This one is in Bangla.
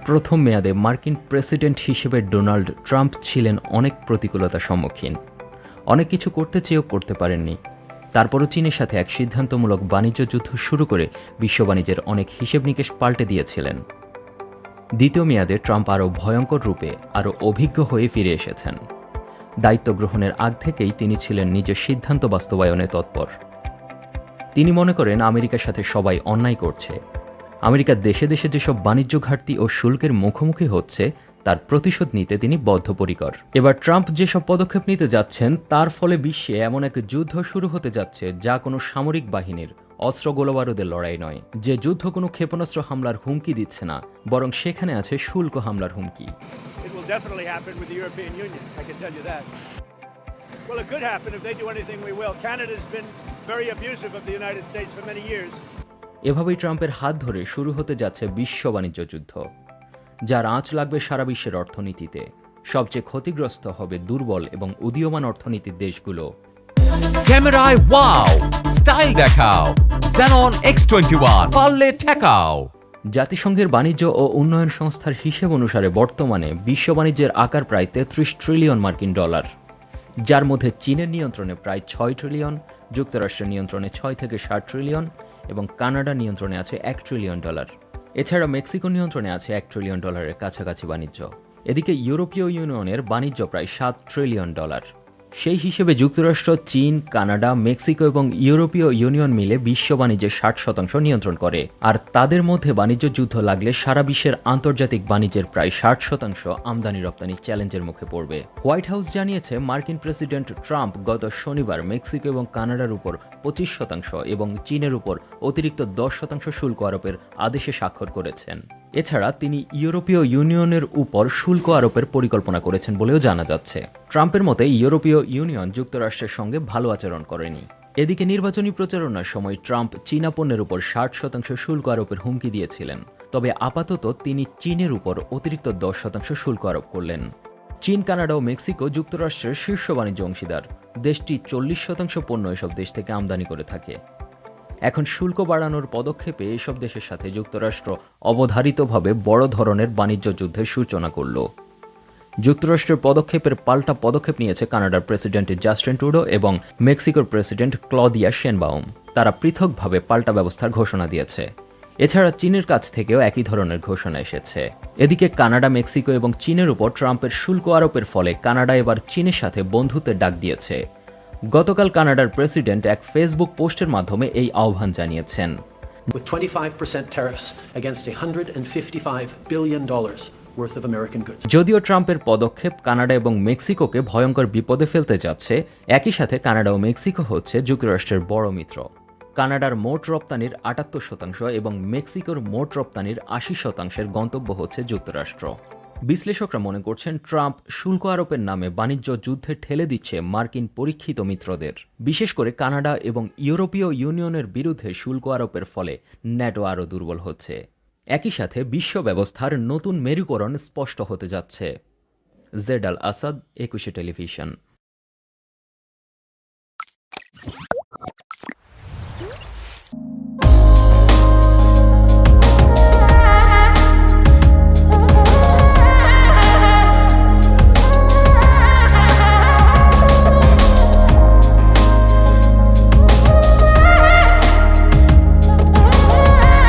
প্রথম মেয়াদে মার্কিন প্রেসিডেন্ট হিসেবে ডোনাল্ড ট্রাম্প ছিলেন অনেক প্রতিকূলতার সম্মুখীন। অনেক কিছু করতে চেয়েও করতে পারেননি। তারপরও চীনের সাথে এক সিদ্ধান্তমূলক বাণিজ্য যুদ্ধ শুরু করে বিশ্ব বাণিজ্যের অনেক হিসেব নিকেশ পাল্টে দিয়েছিলেন। দ্বিতীয় মেয়াদে ট্রাম্প আরও ভয়ঙ্কর রূপে আরও অভিজ্ঞ হয়ে ফিরে এসেছেন। দায়িত্ব গ্রহণের আগ থেকেই তিনি ছিলেন নিজের সিদ্ধান্ত বাস্তবায়নে তৎপর। তিনি মনে করেন আমেরিকার সাথে সবাই অন্যায় করছে। আমেরিকার দেশে দেশে যেসব বাণিজ্য ঘাটতি ও শুল্কের মুখোমুখি হচ্ছে তার প্রতিশোধ নিতে তিনি বদ্ধপরিকর। এবার ট্রাম্প যেসব পদক্ষেপ নিতে যাচ্ছেন তার ফলে বিশ্বে এমন এক যুদ্ধ শুরু হতে যাচ্ছে যা কোনো সামরিক বাহিনীর অস্ত্র গোলাবারুদের লড়াই নয়, যে যুদ্ধ কোনো ক্ষেপণাস্ত্র হামলার হুমকি দিচ্ছে না, বরং সেখানে আছে শুল্ক হামলার হুমকি। এভাবেই ট্রাম্পের হাত ধরে শুরু হতে যাচ্ছে বিশ্ব বাণিজ্য যুদ্ধ, যার আঁচ লাগবে সারা বিশ্বের অর্থনীতিতে। সবচেয়ে ক্ষতিগ্রস্ত হবে দুর্বল এবং উদীয়মান অর্থনীতির দেশগুলো। ক্যামেরায় ওয়াও, স্টাইল দেখাও, Xenon X21 পারলে ঠেকাও। জাতিসংঘের বাণিজ্য ও উন্নয়ন সংস্থার হিসেব অনুসারে বর্তমানে বিশ্ব বাণিজ্যের আকার প্রায় 33 ট্রিলিয়ন মার্কিন ডলার, যার মধ্যে চীনের নিয়ন্ত্রণে প্রায় 6 ট্রিলিয়ন, যুক্তরাষ্ট্রের নিয়ন্ত্রণে 6 থেকে 7 ট্রিলিয়ন এবং কানাডার নিয়ন্ত্রণে আছে 1 ট্রিলিয়ন ডলার। এছাড়া মেক্সিকো নিয়ন্ত্রণে আছে 1 ট্রিলিয়ন ডলারের কাছাকাছি বাণিজ্য। এদিকে ইউরোপীয় ইউনিয়নের বাণিজ্য প্রায় 7 ট্রিলিয়ন ডলার। সেই হিসেবে যুক্তরাষ্ট্র, চীন, কানাডা, মেক্সিকো এবং ইউরোপীয় ইউনিয়ন মিলে বিশ্ব বাণিজ্যের 60% নিয়ন্ত্রণ করে। আর তাদের মধ্যে বাণিজ্য যুদ্ধ লাগলে সারা বিশ্বের আন্তর্জাতিক বাণিজ্যের প্রায় 60% আমদানি রপ্তানি চ্যালেঞ্জের মুখে পড়বে। হোয়াইট হাউস জানিয়েছে মার্কিন প্রেসিডেন্ট ট্রাম্প গত শনিবার মেক্সিকো এবং কানাডার উপর 25% এবং চীনের উপর অতিরিক্ত 10% শুল্ক আরোপের আদেশে স্বাক্ষর করেছেন। এছাড়া তিনি ইউরোপীয় ইউনিয়নের উপর শুল্ক আরোপের পরিকল্পনা করেছেন বলেও জানা যাচ্ছে। ট্রাম্পের মতে ইউরোপীয় ইউনিয়ন যুক্তরাষ্ট্রের সঙ্গে ভালো আচরণ করেনি। এদিকে নির্বাচনী প্রচারণার সময় ট্রাম্প চীনা পণ্যের উপর 60% শুল্ক আরোপের হুমকি দিয়েছিলেন। তবে আপাতত তিনি চীনের উপর অতিরিক্ত 10% শুল্ক আরোপ করলেন। চীন, কানাডা ও মেক্সিকো যুক্তরাষ্ট্রের শীর্ষ বাণিজ্য অংশীদার। দেশটি 40% পণ্য এসব দেশ থেকে আমদানি করে থাকে। এখন শুল্ক বাড়ানোর পদক্ষেপে এসব দেশের সাথে যুক্তরাষ্ট্র অবধারিতভাবে বড় ধরনের বাণিজ্য যুদ্ধের সূচনা করল। যুক্তরাষ্ট্রের পদক্ষেপের পাল্টা পদক্ষেপ নিয়েছে কানাডার প্রেসিডেন্ট জাস্টিন ট্রুডো এবং মেক্সিকোর প্রেসিডেন্ট ক্লদিয়া শেনবাউম। তারা পৃথকভাবে পাল্টা ব্যবস্থার ঘোষণা দিয়েছে। এছাড়া চীনের কাছ থেকেও একই ধরনের ঘোষণা এসেছে। এদিকে কানাডা, মেক্সিকো এবং চীনের উপর ট্রাম্পের শুল্ক আরোপের ফলে কানাডা এবার চীনের সাথে বন্ধুত্বের ডাক দিয়েছে। গতকাল কানাডার প্রেসিডেন্ট এক ফেসবুক পোস্টের মাধ্যমে এই আহ্বান জানিয়েছেন। With 25% tariffs against $155 billion worth of American goods. যদিও ট্রাম্পের পদক্ষেপ কানাডা এবং মেক্সিকোকে ভয়ঙ্কর বিপদে ফেলতে যাচ্ছে, একই সাথে কানাডা ও মেক্সিকো হচ্ছে যুক্তরাষ্ট্রের বড় মিত্র। কানাডার মোট রপ্তানির 78% এবং মেক্সিকোর মোট রপ্তানির 80%-এর গন্তব্য হচ্ছে যুক্তরাষ্ট্র। বিশ্লেষকরা মনে করছেন ট্রাম্প শুল্ক আরোপের নামে বাণিজ্য যুদ্ধে ঠেলে দিচ্ছে মার্কিন পরীক্ষিত মিত্রদের। বিশেষ করে কানাডা এবং ইউরোপীয় ইউনিয়নের বিরুদ্ধে শুল্ক আরোপের ফলে ন্যাটো আরও দুর্বল হচ্ছে। একই সাথে বিশ্ব ব্যবস্থার নতুন মেরুকরণ স্পষ্ট হতে যাচ্ছে। জেড আল আসাদ, 21 টেলিভিশন।